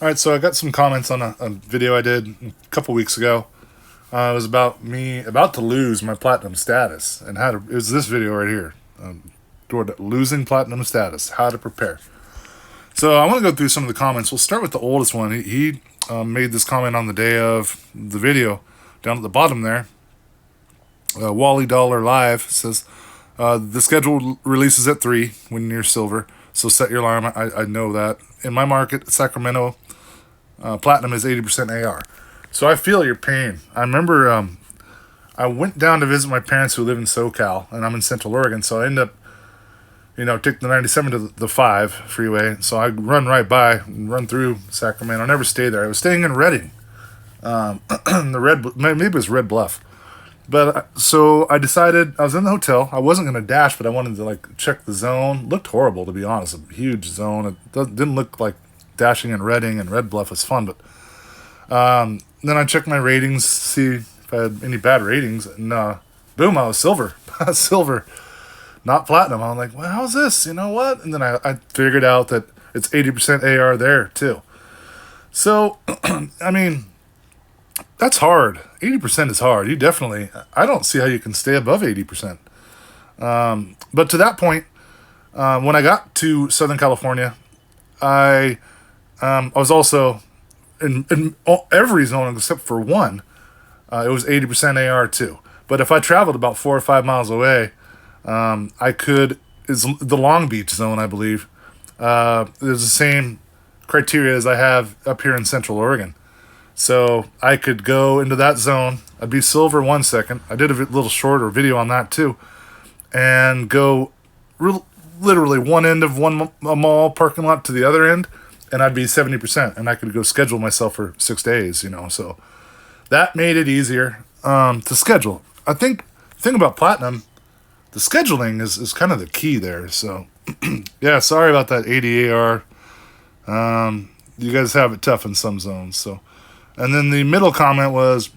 All right, so I got some comments on a video I did a couple weeks ago. It was about me about to lose my platinum status, and how to. It was this video right here, toward losing platinum status, how to prepare. So I want to go through some of the comments. We'll start with the oldest one. He made this comment on the day of the video, down at the bottom there. Wally Dollar Live says, the schedule releases at 3 when you're silver, so set your alarm. I know that. In my market, Sacramento, platinum is 80% AR. So I feel your pain. I remember I went down to visit my parents who live in SoCal, and I'm in Central Oregon, so I end up, take the 97 to the 5 freeway. So I run right by, run through Sacramento. I never stayed there. I was staying in Redding. Maybe it was Red Bluff. But so I decided, I was in the hotel. I wasn't going to dash, but I wanted to check the zone. Looked horrible, to be honest. A huge zone. Didn't look like dashing in Redding, and Red Bluff was fun. But then I checked my ratings, see if I had any bad ratings, and boom, I was silver. Silver, not platinum. I'm like, well, how's this? You know what? And then I figured out that it's 80% AR there too. So, I mean, that's hard. 80% is hard. I don't see how you can stay above 80%. But to that point, when I got to Southern California, I was also in every zone except for one. It was 80% AR too. But if I traveled about 4 or 5 miles away, is the Long Beach zone, I believe. There's the same criteria as I have up here in Central Oregon. So I could go into that zone. I'd be silver 1 second. I did a little shorter video on that too. And go literally one end of a mall parking lot to the other end, and I'd be 70%. And I could go schedule myself for 6 days, So that made it easier to schedule. I think the thing about platinum, the scheduling is kind of the key there. So yeah, sorry about that 80 AR. You guys have it tough in some zones. So. And then the middle comment was,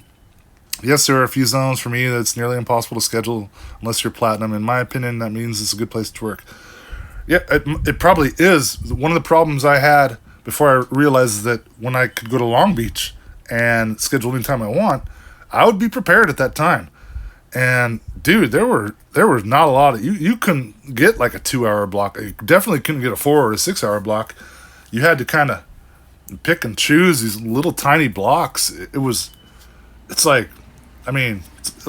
yes, there are a few zones for me that's nearly impossible to schedule unless you're platinum. In my opinion, that means it's a good place to work. Yeah, it probably is. One of the problems I had before I realized that when I could go to Long Beach and schedule anytime I want, I would be prepared at that time. And dude, there were not a lot of you couldn't get like a 2-hour block. You definitely couldn't get a 4 or a 6-hour block. You had to kind of pick and choose these little tiny blocks. It's like a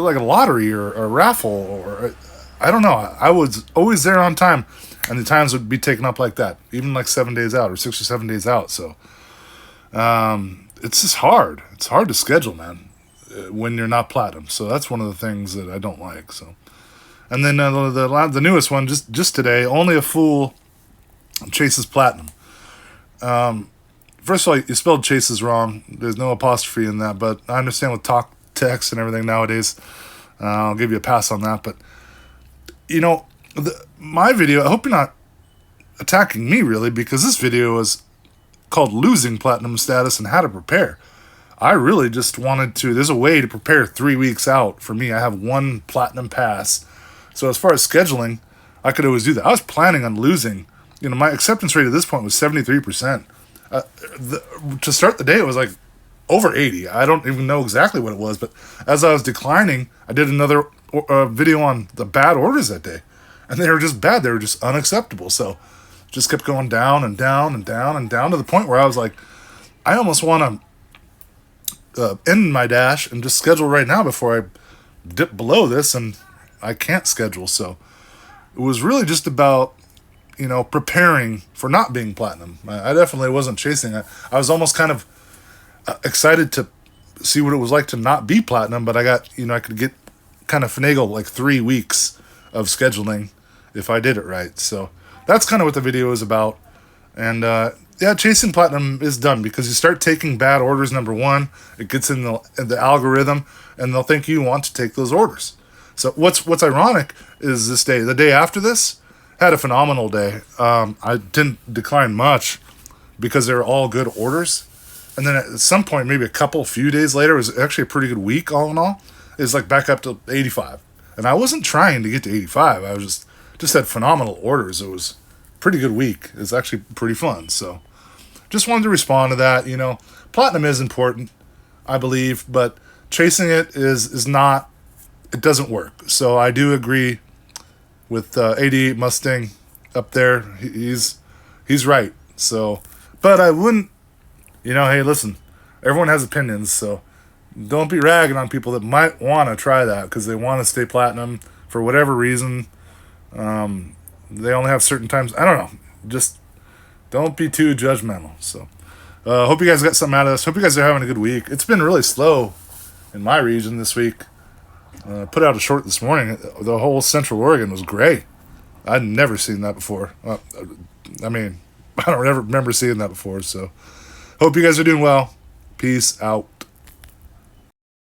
lottery or a raffle, or I don't know. I was always there on time, and the times would be taken up like that, even like 7 days out or 6 or 7 days out. So it's just hard. It's hard to schedule, man, when you're not platinum. So that's one of the things that I don't like. So, and then the newest one, just today, only a fool chases platinum. First of all, you spelled chases wrong. There's no apostrophe in that, but I understand with talk, text, and everything nowadays. I'll give you a pass on that. But, my video, I hope you're not attacking me, really, because this video is called Losing Platinum Status and How to Prepare. I really just wanted to, there's a way to prepare 3 weeks out. For me, I have 1 platinum pass. So as far as scheduling, I could always do that. I was planning on losing. My acceptance rate at this point was 73%. To start the day, it was like over 80. I don't even know exactly what it was, but as I was declining, I did another video on the bad orders that day, and they were just bad. They were just unacceptable. So just kept going down and down and down and down to the point where I was like, I almost want to end my dash and just schedule right now before I dip below this, and I can't schedule. So it was really just about preparing for not being platinum. I definitely wasn't chasing it. I was almost kind of excited to see what it was like to not be platinum, but I got, I could get kind of finagle like 3 weeks of scheduling if I did it right. So that's kind of what the video is about. And chasing platinum is done because you start taking bad orders. Number one, it gets in the algorithm, and they'll think you want to take those orders. So what's ironic is the day after this, had a phenomenal day. I didn't decline much because they were all good orders. And then at some point, maybe a few days later, it was actually a pretty good week all in all. It was like back up to 85. And I wasn't trying to get to 85. I was just had phenomenal orders. It was a pretty good week. It was actually pretty fun. So just wanted to respond to that. Platinum is important, I believe, but chasing it is not. It doesn't work. So I do agree with 88 Mustang up there. He's right. So, but I wouldn't. Hey, listen, everyone has opinions, so don't be ragging on people that might want to try that because they want to stay platinum for whatever reason. They only have certain times. I don't know. Just don't be too judgmental. So, hope you guys got something out of this. Hope you guys are having a good week. It's been really slow in my region this week. Put out a short this morning. The whole Central Oregon was gray. I'd never seen that before. I don't ever remember seeing that before. So, hope you guys are doing well. Peace out.